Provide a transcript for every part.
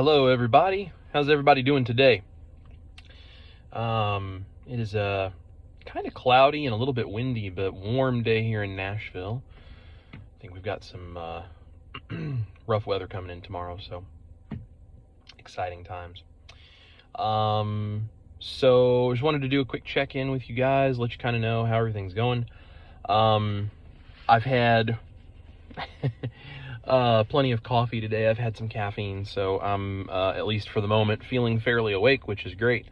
Hello, everybody. How's everybody doing today? It is a kind of cloudy and a little bit windy, but warm day here in Nashville. I think we've got some rough weather coming in tomorrow, so exciting times. So just wanted to do a quick check-in with you guys, let you kind of know how everything's going. I've had plenty of coffee today. I've had some caffeine, so I'm, at least for the moment, feeling fairly awake, which is great.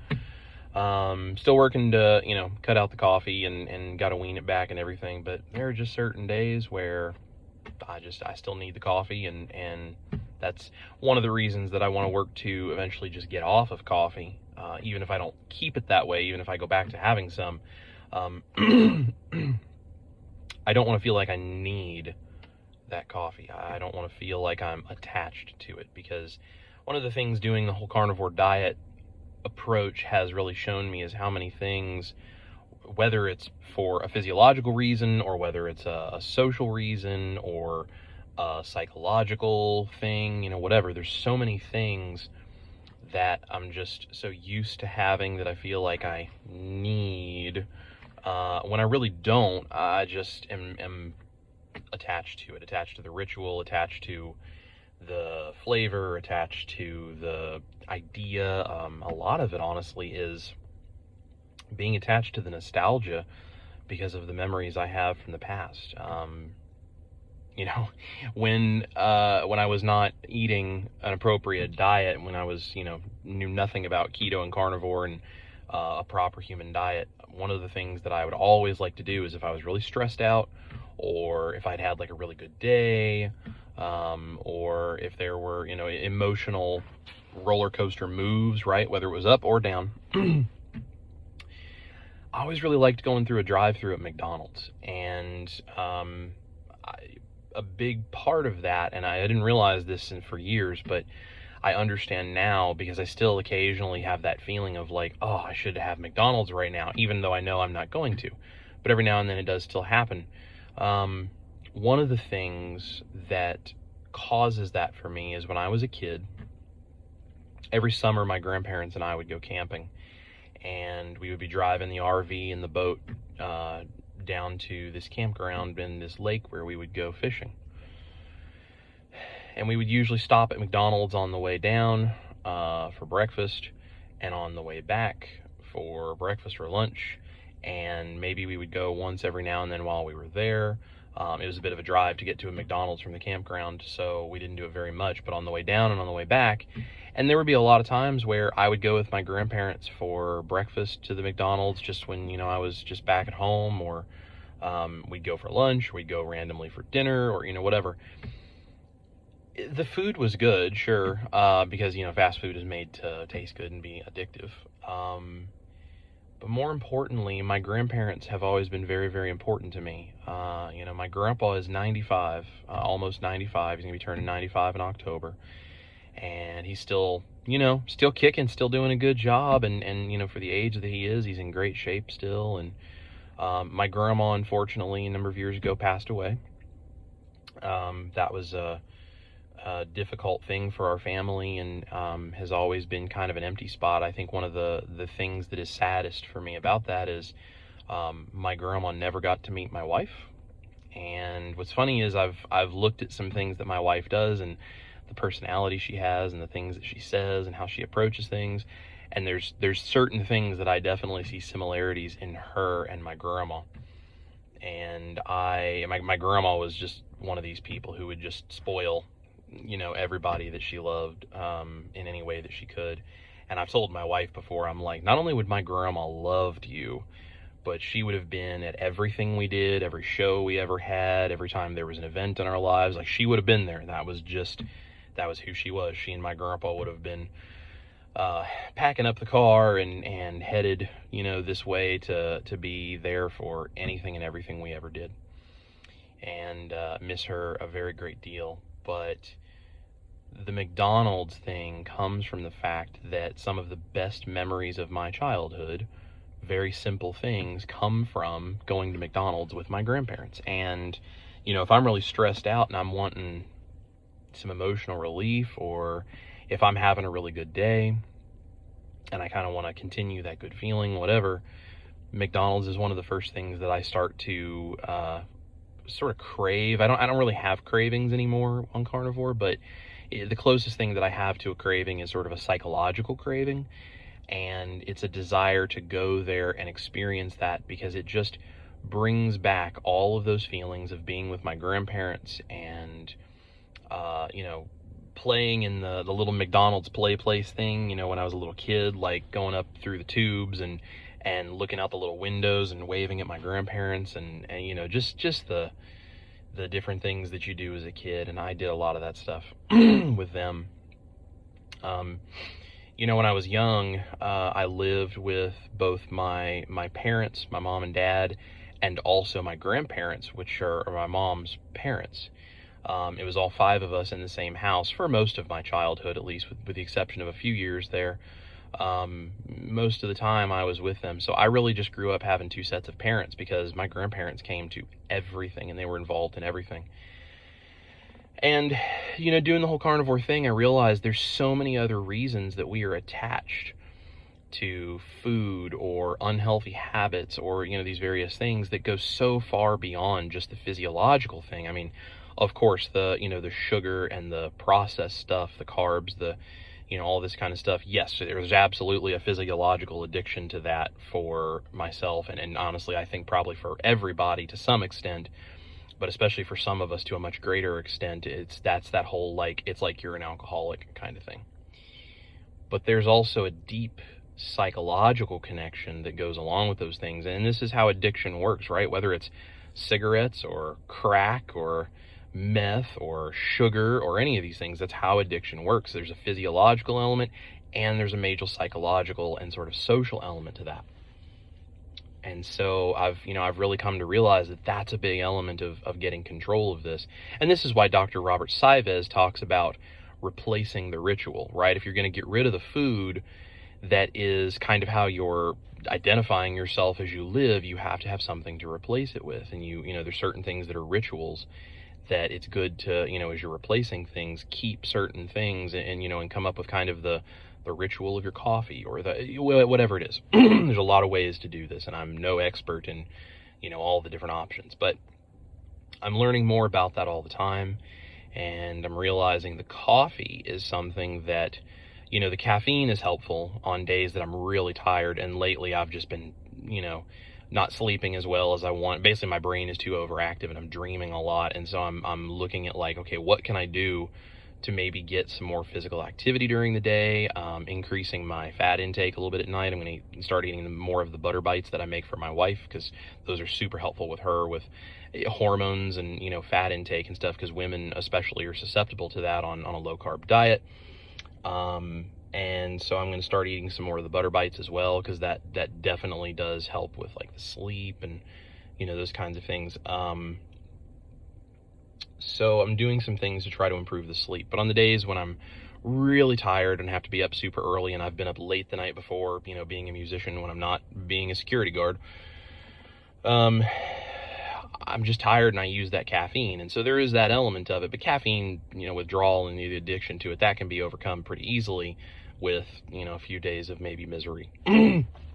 Still working to, cut out the coffee and got to wean it back and everything, but there are just certain days where I still need the coffee, and that's one of the reasons that I want to work to eventually just get off of coffee, even if I don't keep it that way, even if I go back to having some. I don't want to feel like I need that coffee. I don't want to feel like I'm attached to it, because one of the things doing the whole carnivore diet approach has really shown me is how many things, whether it's for a physiological reason or whether it's a social reason or a psychological thing, whatever, there's so many things that I'm just so used to having that I feel like I need, when I really don't. I just am attached to the ritual, attached to the flavor, attached to the idea. A lot of it, honestly, is being attached to the nostalgia because of the memories I have from the past. When I was not eating an appropriate diet, when I was, knew nothing about keto and carnivore and a proper human diet, one of the things that I would always like to do is, if I was really stressed out, or if I'd had like a really good day, or if there were, emotional roller coaster moves, right, whether it was up or down, I always really liked going through a drive-through at McDonald's. And a big part of that, and I didn't realize this for years, but I understand now, because I still occasionally have that feeling of like, oh, I should have McDonald's right now, even though I know I'm not going to. But every now and then it does still happen. One of the things that causes that for me is, when I was a kid, every summer my grandparents and I would go camping, and we would be driving the RV and the boat down to this campground in this lake where we would go fishing. And we would usually stop at McDonald's on the way down for breakfast, and on the way back for breakfast or lunch. And maybe we would go once every now and then while we were there. It was a bit of a drive to get to a McDonald's from the campground, so we didn't do it very much. But on the way down and on the way back, and there would be a lot of times where I would go with my grandparents for breakfast to the McDonald's, just when, I was just back at home, or we'd go for lunch, we'd go randomly for dinner, or, whatever. The food was good, sure, because, fast food is made to taste good and be addictive. But more importantly, my grandparents have always been very, very important to me. My grandpa is 95, almost 95. He's going to be turning 95 in October. And he's still, still kicking, still doing a good job. And for the age that he is, he's in great shape still. And my grandma, unfortunately, a number of years ago, passed away. That was a difficult thing for our family, and has always been kind of an empty spot. I think one of the things that is saddest for me about that is my grandma never got to meet my wife. And what's funny is I've looked at some things that my wife does, and the personality she has, and the things that she says, and how she approaches things, and there's certain things that I definitely see similarities in her and my grandma. And my grandma was just one of these people who would just spoil everybody that she loved in any way that she could. And I've told my wife before, I'm like, not only would my grandma loved you, but she would have been at everything we did, every show we ever had, every time there was an event in our lives. Like, she would have been there. That was who she was. She and my grandpa would have been packing up the car and headed, this way to be there for anything and everything we ever did. And miss her a very great deal. But the McDonald's thing comes from the fact that some of the best memories of my childhood, very simple things, come from going to McDonald's with my grandparents. And, if I'm really stressed out and I'm wanting some emotional relief, or if I'm having a really good day and I kind of want to continue that good feeling, whatever, McDonald's is one of the first things that I start to sort of crave. I don't really have cravings anymore on Carnivore, but the closest thing that I have to a craving is sort of a psychological craving, and it's a desire to go there and experience that, because it just brings back all of those feelings of being with my grandparents and playing in the little McDonald's play place thing, when I was a little kid, like going up through the tubes and looking out the little windows and waving at my grandparents, and just the different things that you do as a kid. And I did a lot of that stuff with them. When I was young, I lived with both my parents, my mom and dad, and also my grandparents, which are my mom's parents. It was all 5 of us in the same house for most of my childhood, at least with the exception of a few years there. Most of the time I was with them. So I really just grew up having 2 sets of parents, because my grandparents came to everything and they were involved in everything. And, doing the whole carnivore thing, I realized there's so many other reasons that we are attached to food or unhealthy habits or, these various things that go so far beyond just the physiological thing. I mean, of course, the sugar and the processed stuff, the carbs, all this kind of stuff. Yes, there's absolutely a physiological addiction to that for myself. And honestly, I think probably for everybody to some extent, but especially for some of us to a much greater extent, that's that whole, like, it's like you're an alcoholic kind of thing. But there's also a deep psychological connection that goes along with those things. And this is how addiction works, right? Whether it's cigarettes or crack or meth or sugar or any of these things, that's how addiction works. There's a physiological element and there's a major psychological and sort of social element to that. And so I've really come to realize that that's a big element of getting control of this. And this is why Dr. Robert Saivez talks about replacing the ritual, right? If you're going to get rid of the food that is kind of how you're identifying yourself as you live, you have to have something to replace it with. And there's certain things that are rituals that it's good to, as you're replacing things, keep certain things and come up with kind of the ritual of your coffee or whatever it is. There's a lot of ways to do this, and I'm no expert in, all the different options, but I'm learning more about that all the time. And I'm realizing the coffee is something that, the caffeine is helpful on days that I'm really tired. And lately I've just been, not sleeping as well as I want. Basically, my brain is too overactive and I'm dreaming a lot. And so I'm looking at, like, okay, what can I do to maybe get some more physical activity during the day, increasing my fat intake a little bit at night. I'm going to start eating more of the butter bites that I make for my wife, because those are super helpful with her with hormones and, fat intake and stuff, because women especially are susceptible to that on a low-carb diet. And so I'm going to start eating some more of the butter bites as well, because that definitely does help with, like, the sleep and, those kinds of things. So I'm doing some things to try to improve the sleep. But on the days when I'm really tired and have to be up super early, and I've been up late the night before, being a musician when I'm not being a security guard, I'm just tired and I use that caffeine. And so there is that element of it. But caffeine, withdrawal and the addiction to it, that can be overcome pretty easily with, a few days of maybe misery.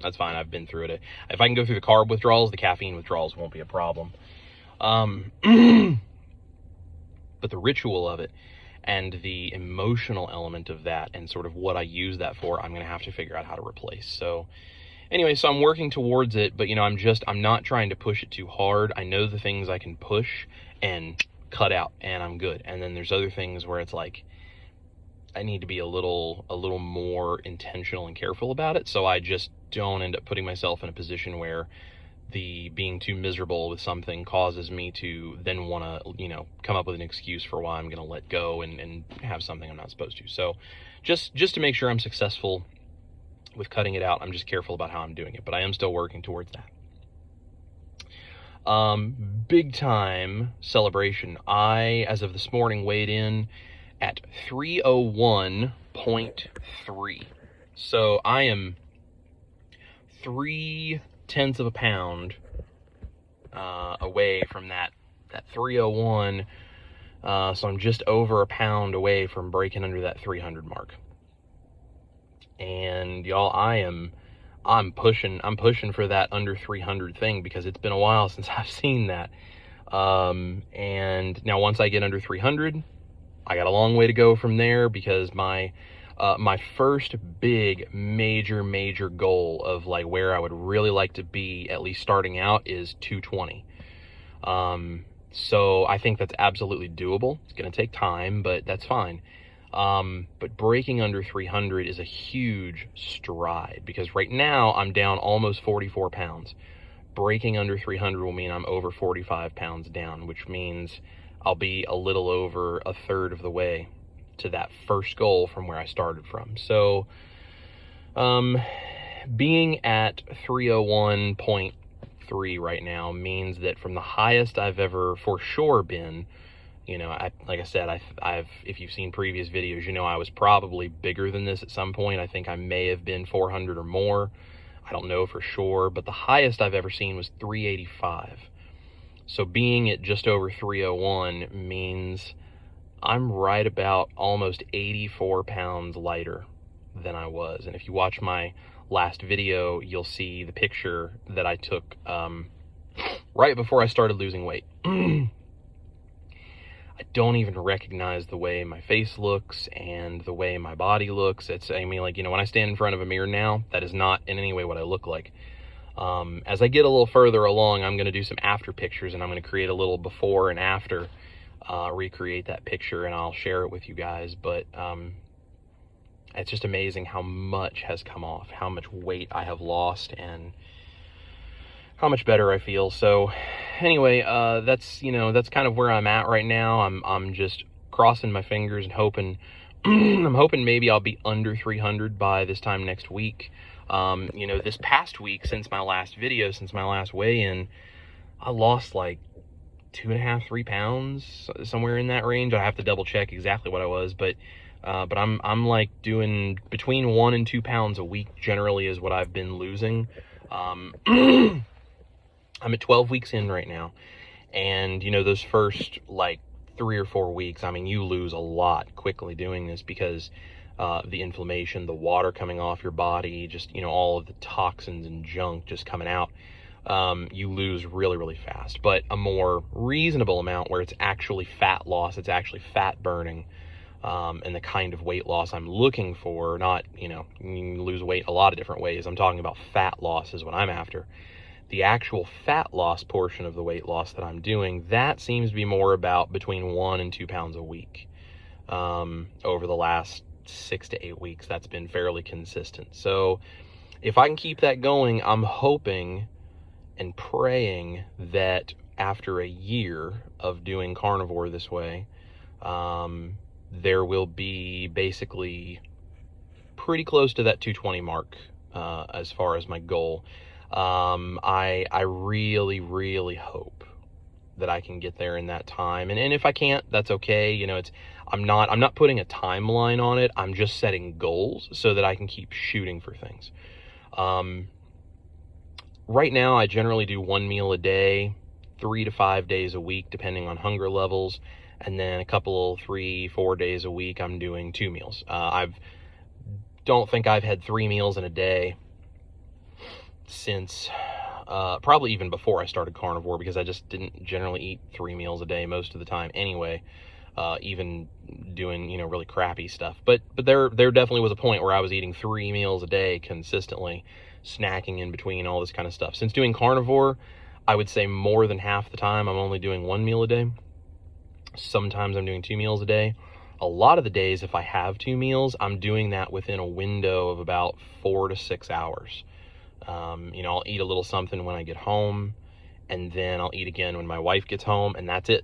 That's fine. I've been through it. If I can go through the carb withdrawals, the caffeine withdrawals won't be a problem. But the ritual of it and the emotional element of that and sort of what I use that for, I'm going to have to figure out how to replace. So anyway, so I'm working towards it, but I'm not trying to push it too hard. I know the things I can push and cut out and I'm good. And then there's other things where it's like, I need to be a little more intentional and careful about it. So I just don't end up putting myself in a position where the being too miserable with something causes me to then want to, come up with an excuse for why I'm going to let go and have something I'm not supposed to. So just to make sure I'm successful with cutting it out, I'm just careful about how I'm doing it, but I am still working towards that. Big time celebration. I, as of this morning, weighed in at 301.3. So I am 0.3 of a pound away from that 301. So I'm just over a pound away from breaking under that 300 mark. And y'all, I'm pushing for that under 300 thing, because it's been a while since I've seen that. And now once I get under 300, I got a long way to go from there, because my first big major goal of like where I would really like to be, at least starting out, is 220. So I think that's absolutely doable. It's going to take time, but that's fine. But breaking under 300 is a huge stride, because right now I'm down almost 44 pounds. Breaking under 300 will mean I'm over 45 pounds down, which means I'll be a little over a third of the way to that first goal from where I started from. So, being at 301.3 right now means that from the highest I've ever for sure been, like I said, I've if you've seen previous videos, I was probably bigger than this at some point. I think I may have been 400 or more. I don't know for sure, but the highest I've ever seen was 385. So being at just over 301 means I'm right about almost 84 pounds lighter than I was. And if you watch my last video, you'll see the picture that I took right before I started losing weight. I don't even recognize the way my face looks and the way my body looks. When I stand in front of a mirror now, that is not in any way what I look like. As I get a little further along, I'm going to do some after pictures, and I'm going to create a little before and after, recreate that picture, and I'll share it with you guys. But it's just amazing how much has come off, how much weight I have lost, and how much better I feel. So anyway, that's kind of where I'm at right now. I'm just crossing my fingers and hoping I'm hoping maybe I'll be under 300 by this time next week. This past week, since my last video, since my last weigh-in, I lost like 2.5, 3 pounds, somewhere in that range. I have to double check exactly what I was, but I'm like doing between 1 and 2 pounds a week generally is what I've been losing. I'm at 12 weeks in right now, and those first like 3 or 4 weeks, you lose a lot quickly doing this, because the inflammation, the water coming off your body, just all of the toxins and junk just coming out, you lose really fast. But a more reasonable amount where it's actually fat loss, it's actually fat burning, and the kind of weight loss I'm looking for. Not, you can lose weight a lot of different ways. I'm talking about fat loss is what I'm after. The actual fat loss portion of the weight loss that I'm doing, that seems to be more about between 1 and 2 pounds a week. Over the last 6 to 8 weeks, that's been fairly consistent. So if I can keep that going, I'm hoping and praying that after a year of doing carnivore this way, there will be basically pretty close to that 220 mark, as far as my goal. I really hope that I can get there in that time. And if I can't, that's okay. I'm not putting a timeline on it. I'm just setting goals so that I can keep shooting for things. Right now I generally do 1 meal a day, 3 to 5 days a week, depending on hunger levels. And then a couple, 3-4 days a week, I'm doing 2 meals. Don't think I've had 3 meals in a day since probably even before I started carnivore, because I just didn't generally eat 3 meals a day most of the time anyway, even doing really crappy stuff. But there definitely was a point where I was eating 3 meals a day consistently, snacking in between, all this kind of stuff. Since doing carnivore, I would say more than half the time I'm only doing 1 meal a day. Sometimes I'm doing 2 meals a day. A lot of the days, if I have 2 meals, I'm doing that within a window of about 4 to 6 hours. I'll eat a little something when I get home, and then I'll eat again when my wife gets home, and that's it.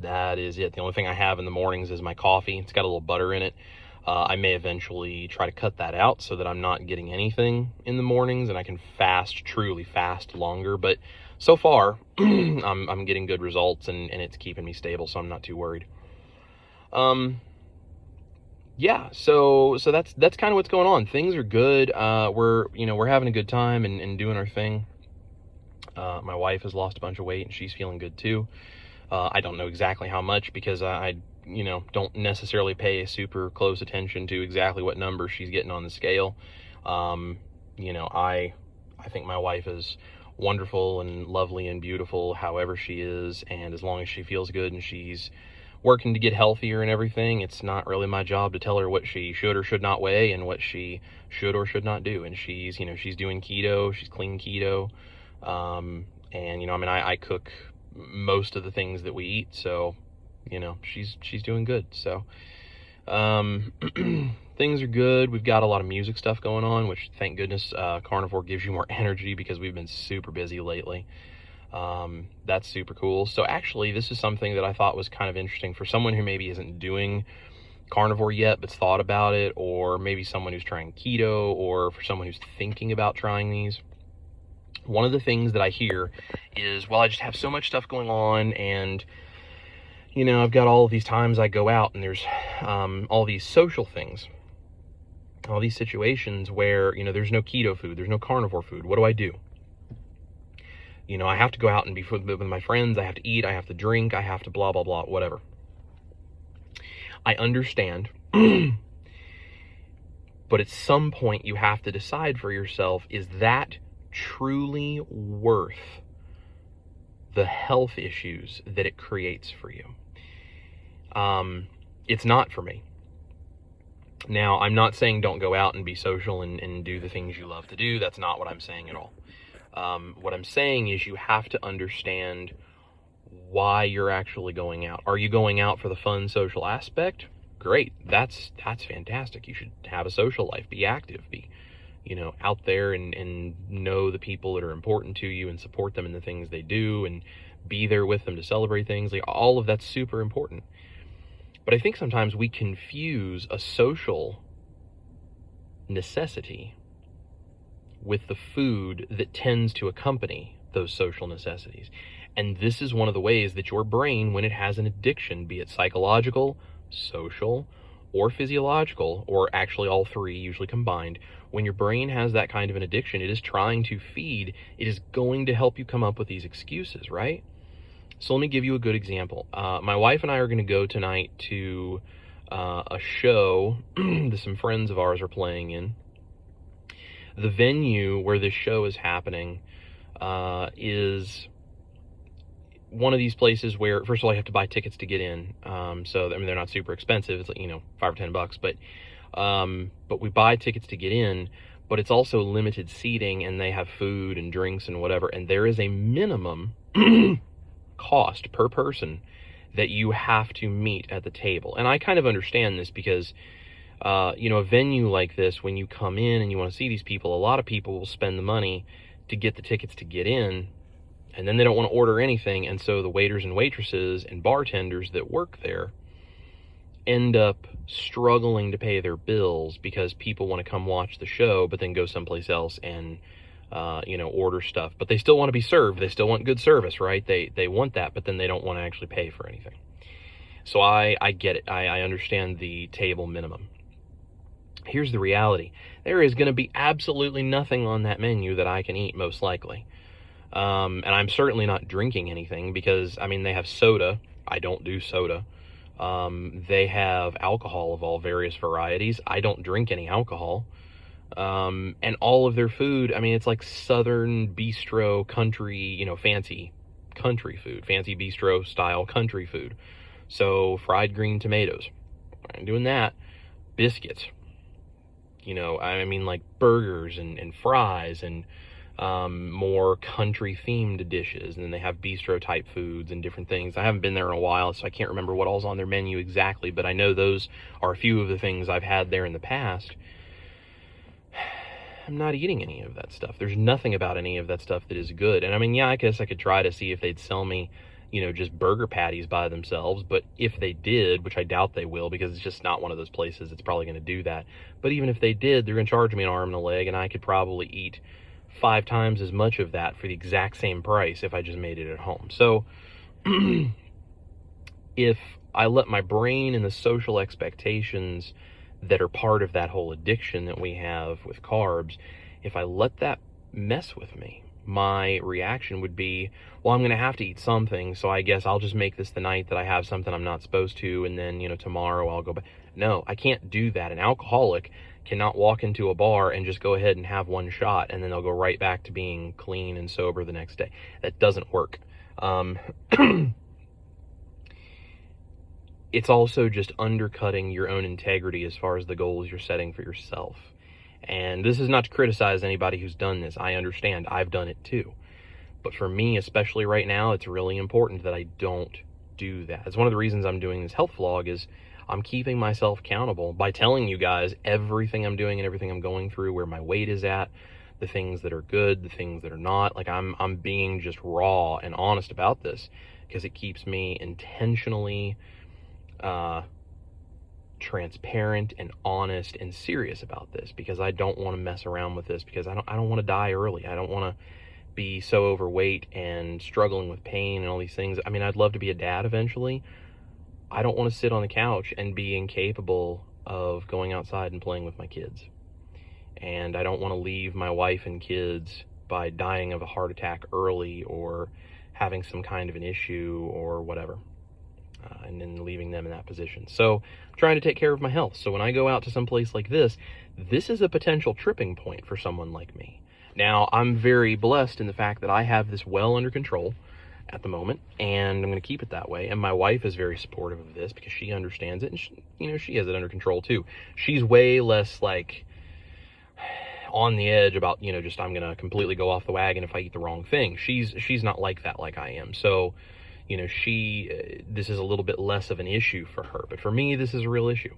That is it. The only thing I have in the mornings is my coffee. It's got a little butter in it. I may eventually try to cut that out so that I'm not getting anything in the mornings, and I can truly fast longer. But so far, I'm getting good results, and it's keeping me stable, so I'm not too worried. Yeah, so that's kind of what's going on. Things are good. We're having a good time and doing our thing. My wife has lost a bunch of weight, and she's feeling good too. I don't know exactly how much, because I don't necessarily pay super close attention to exactly what number she's getting on the scale. I think my wife is wonderful and lovely and beautiful however she is, and as long as she feels good and she's working to get healthier and everything, it's not really my job to tell her what she should or should not weigh and what she should or should not do. And she's doing keto, she's clean keto. And I cook most of the things that we eat, so she's doing good. So things are good. We've got a lot of music stuff going on, which thank goodness Carnivore gives you more energy because we've been super busy lately. That's super cool. So actually, this is something that I thought was kind of interesting for someone who maybe isn't doing Carnivore yet but's thought about it, or maybe someone who's trying keto, or for someone who's thinking about trying these. One of the things that I hear is, well, I just have so much stuff going on, and I've got all of these times I go out, and there's all these social things, all these situations where there's no keto food, there's no carnivore food. What do I do? I have to go out and be with my friends, I have to eat, I have to drink, I have to blah, blah, blah, whatever. I understand, but at some point you have to decide for yourself, is that truly worth the health issues that it creates for you? It's not for me. Now, I'm not saying don't go out and be social and do the things you love to do. That's not what I'm saying at all. What I'm saying is you have to understand why you're actually going out. Are you going out for the fun social aspect? Great. That's fantastic. You should have a social life, be active, be, out there and know the people that are important to you and support them in the things they do and be there with them to celebrate things. Like, all of that's super important. But I think sometimes we confuse a social necessity with the food that tends to accompany those social necessities. And this is one of the ways that your brain, when it has an addiction, be it psychological, social, or physiological, or actually all three usually combined, when your brain has that kind of an addiction, it is trying to feed, it is going to help you come up with these excuses, right? So let me give you a good example. My wife and I are going to go tonight to a show that some friends of ours are playing in. The venue where this show is happening is one of these places where, first of all, you have to buy tickets to get in. So they're not super expensive. It's like, $5 or $10, but we buy tickets to get in. But it's also limited seating, and they have food and drinks and whatever. And there is a minimum cost per person that you have to meet at the table. And I kind of understand this because a venue like this, when you come in and you want to see these people, a lot of people will spend the money to get the tickets to get in, and then they don't want to order anything. And so the waiters and waitresses and bartenders that work there end up struggling to pay their bills because people want to come watch the show, but then go someplace else and order stuff. But they still want to be served. They still want good service, right? They want that, but then they don't want to actually pay for anything. So I get it. I understand the table minimum. Here's the reality. There is going to be absolutely nothing on that menu that I can eat, most likely. And I'm certainly not drinking anything because, they have soda. I don't do soda. They have alcohol of all various varieties. I don't drink any alcohol. And all of their food, it's like Southern bistro country, fancy country food, fancy bistro style country food. So fried green tomatoes, I'm doing that. Biscuits, like burgers and fries and more country themed dishes. And then they have bistro type foods and different things. I haven't been there in a while, so I can't remember what all's on their menu exactly, but I know those are a few of the things I've had there in the past. I'm not eating any of that stuff. There's nothing about any of that stuff that is good. And I guess I could try to see if they'd sell me, just burger patties by themselves. But if they did, which I doubt they will, because it's just not one of those places that's probably going to do that. But even if they did, they're going to charge me an arm and a leg, and I could probably eat 5 times as much of that for the exact same price if I just made it at home. So if I let my brain and the social expectations that are part of that whole addiction that we have with carbs, if I let that mess with me, my reaction would be, well, I'm going to have to eat something, so I guess I'll just make this the night that I have something I'm not supposed to, and then, tomorrow I'll go back. No, I can't do that. An alcoholic cannot walk into a bar and just go ahead and have one shot, and then they'll go right back to being clean and sober the next day. That doesn't work. It's also just undercutting your own integrity as far as the goals you're setting for yourself. And this is not to criticize anybody who's done this. I understand. I've done it too. But for me, especially right now, it's really important that I don't do that. It's one of the reasons I'm doing this health vlog, is I'm keeping myself accountable by telling you guys everything I'm doing and everything I'm going through, where my weight is at, the things that are good, the things that are not. Like, I'm being just raw and honest about this, because it keeps me intentionally transparent and honest and serious about this, because I don't want to mess around with this, because I don't want to die early. I don't want to be so overweight and struggling with pain and all these things. I mean, I'd love to be a dad eventually. I don't want to sit on the couch and be incapable of going outside and playing with my kids. And I don't want to leave my wife and kids by dying of a heart attack early, or having some kind of an issue or whatever, and then leaving them in that position. So I'm trying to take care of my health. So when I go out to some place like this is a potential tripping point for someone like me. Now, I'm very blessed in the fact that I have this well under control at the moment, and I'm going to keep it that way. And my wife is very supportive of this, because she understands it, and she has it under control too. She's way less like on the edge about, just I'm going to completely go off the wagon if I eat the wrong thing. She's not like that like I am. So, this is a little bit less of an issue for her. But for me, this is a real issue.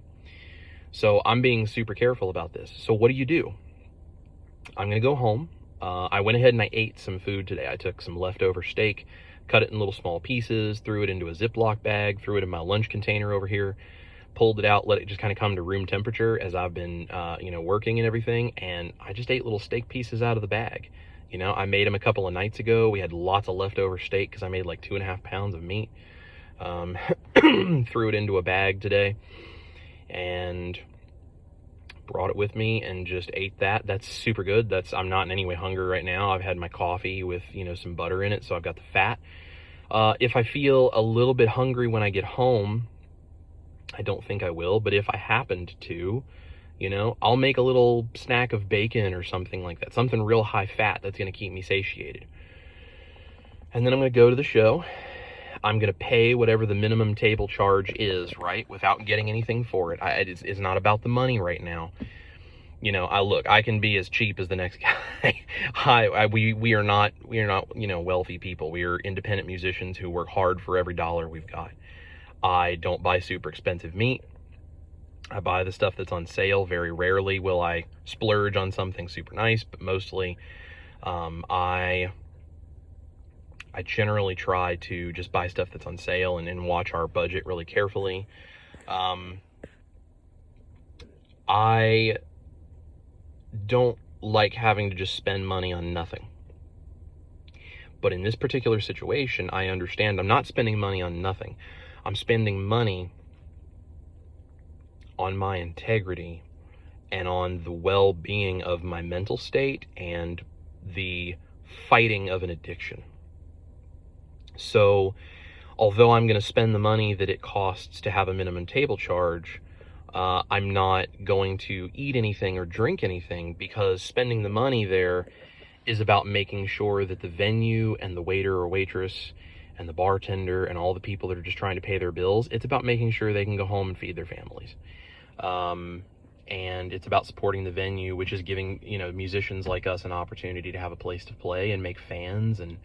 So I'm being super careful about this. So what do? I'm going to go home. I went ahead and I ate some food today. I took some leftover steak, cut it in little small pieces, threw it into a Ziploc bag, threw it in my lunch container over here, pulled it out, let it just kind of come to room temperature as I've been, working and everything. And I just ate little steak pieces out of the bag. I made them a couple of nights ago. We had lots of leftover steak because I made like 2.5 pounds of meat. Threw it into a bag today and brought it with me and just ate that. That's super good. I'm not in any way hungry right now. I've had my coffee with, some butter in it, so I've got the fat. If I feel a little bit hungry when I get home, I don't think I will, but if I happened to, I'll make a little snack of bacon or something like that, something real high fat that's going to keep me satiated. And then I'm going to go to the show. I'm going to pay whatever the minimum table charge is, right, without getting anything for it. It's not about the money right now. I can be as cheap as the next guy. We are not, wealthy people. We are independent musicians who work hard for every dollar we've got. I don't buy super expensive meat. I buy the stuff that's on sale. Very rarely will I splurge on something super nice, but mostly I generally try to just buy stuff that's on sale and watch our budget really carefully. I don't like having to just spend money on nothing. But in this particular situation, I understand I'm not spending money on nothing. I'm spending money on my integrity and on the well-being of my mental state and the fighting of an addiction. So although I'm going to spend the money that it costs to have a minimum table charge, I'm not going to eat anything or drink anything, because spending the money there is about making sure that the venue and the waiter or waitress and the bartender and all the people that are just trying to pay their bills, it's about making sure they can go home and feed their families. And it's about supporting the venue, which is giving, musicians like us an opportunity to have a place to play and make fans and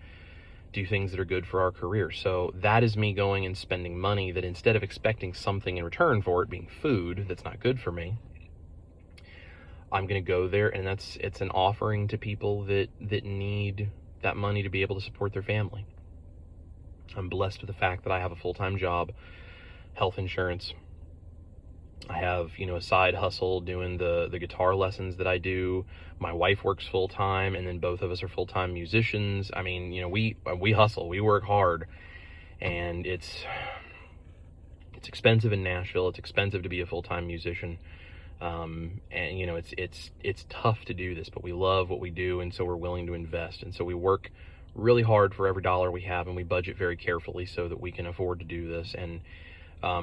do things that are good for our career. So that is me going and spending money that, instead of expecting something in return for it, being food that's not good for me, I'm going to go there, and it's an offering to people that need that money to be able to support their family. I'm blessed with the fact that I have a full-time job, health insurance. I have, a side hustle doing the guitar lessons that I do. My wife works full-time, and then both of us are full-time musicians. I mean, we hustle, we work hard, and it's expensive in Nashville. It's expensive to be a full-time musician. And you know, it's tough to do this, but we love what we do, and so we're willing to invest. And so we work really hard for every dollar we have, and we budget very carefully so that we can afford to do this. And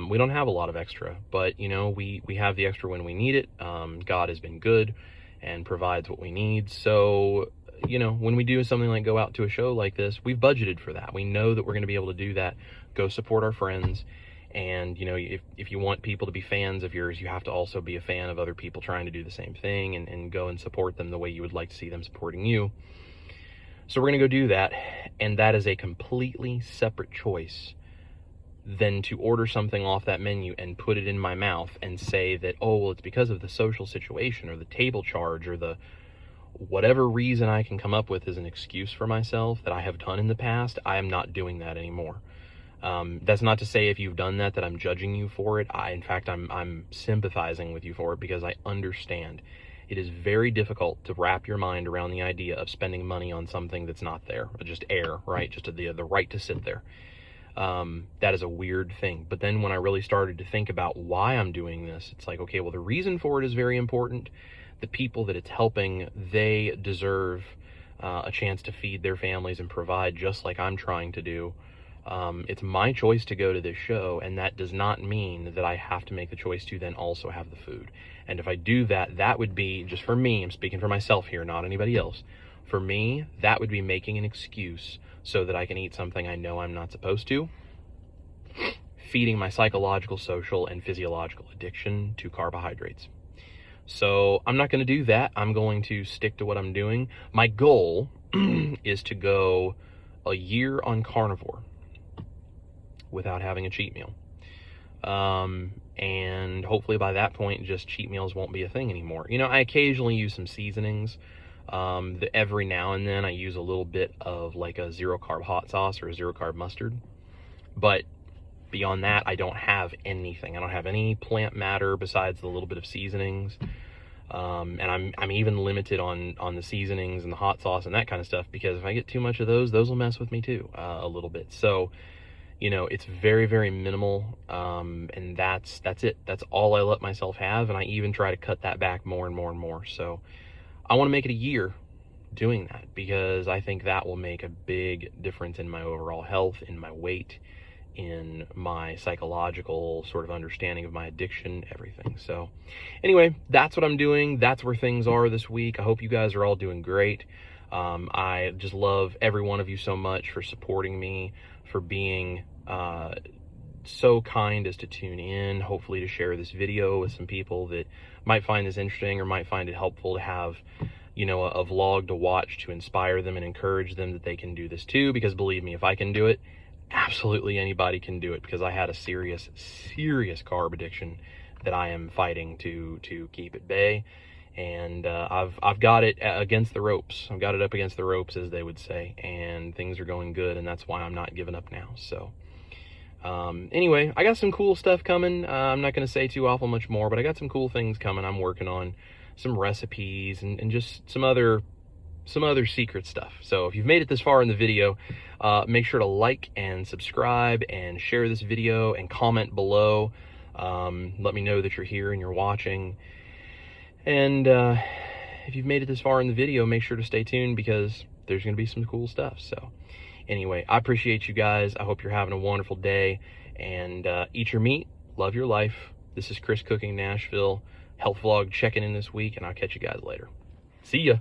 we don't have a lot of extra, but you know, we have the extra when we need it. God has been good and provides what we need. So, you know, when we do something like go out to a show like this, we've budgeted for that. We know that we're going to be able to do that, go support our friends. And, you know, if you want people to be fans of yours, you have to also be a fan of other people trying to do the same thing, and go and support them the way you would like to see them supporting you. So we're going to go do that. And that is a completely separate choice than to order something off that menu and put it in my mouth and say that, oh, well, it's because of the social situation or the table charge or the whatever reason I can come up with as an excuse for myself that I have done in the past. I am not doing that anymore. That's not to say if you've done that I'm judging you for it. In fact, I'm sympathizing with you for it, because I understand it is very difficult to wrap your mind around the idea of spending money on something that's not there, or just air, right? Just the right to sit there. That is a weird thing. But then when I really started to think about why I'm doing this, it's like, okay, well, the reason for it is very important. The people that it's helping, they deserve a chance to feed their families and provide just like I'm trying to do. It's my choice to go to this show, and that does not mean that I have to make the choice to then also have the food. And if I do that, that would be, just for me, I'm speaking for myself here, not anybody else. For me, that would be making an excuse so that I can eat something I know I'm not supposed to, feeding my psychological, social, and physiological addiction to carbohydrates. So I'm not going to do that. I'm going to stick to what I'm doing. My goal is to go a year on carnivore without having a cheat meal. And hopefully by that point, just cheat meals won't be a thing anymore. You know, I occasionally use some seasonings. Every now and then I use a little bit of like a 0-carb hot sauce or a 0-carb mustard. But beyond that, I don't have anything. I don't have any plant matter besides the little bit of seasonings. And I'm even limited on the seasonings and the hot sauce and that kind of stuff, because if I get too much of those will mess with me too, a little bit. So, you know, it's very, very minimal. And that's it. That's all I let myself have. And I even try to cut that back more and more and more. So I want to make it a year doing that, because I think that will make a big difference in my overall health, in my weight, in my psychological sort of understanding of my addiction, everything. So anyway, that's what I'm doing. That's where things are this week. I hope you guys are all doing great. I just love every one of you so much for supporting me, for being so kind as to tune in, hopefully to share this video with some people that might find this interesting or might find it helpful to have, you know, a vlog to watch to inspire them and encourage them that they can do this too. Because believe me, if I can do it, absolutely anybody can do it, because I had a serious carb addiction that I am fighting to keep at bay. And I've got it against the ropes. I've got it up against the ropes, as they would say, and things are going good, and that's why I'm not giving up now. So anyway, I got some cool stuff coming. I'm not going to say too awful much more, but I got some cool things coming. I'm working on some recipes and just some other secret stuff. So if you've made it this far in the video, make sure to like and subscribe and share this video and comment below. Let me know that you're here and you're watching. And if you've made it this far in the video, make sure to stay tuned, because there's going to be some cool stuff. So anyway, I appreciate you guys. I hope you're having a wonderful day, and eat your meat, love your life. This is Chris Cooking Nashville, health vlog checking in this week, and I'll catch you guys later. See ya.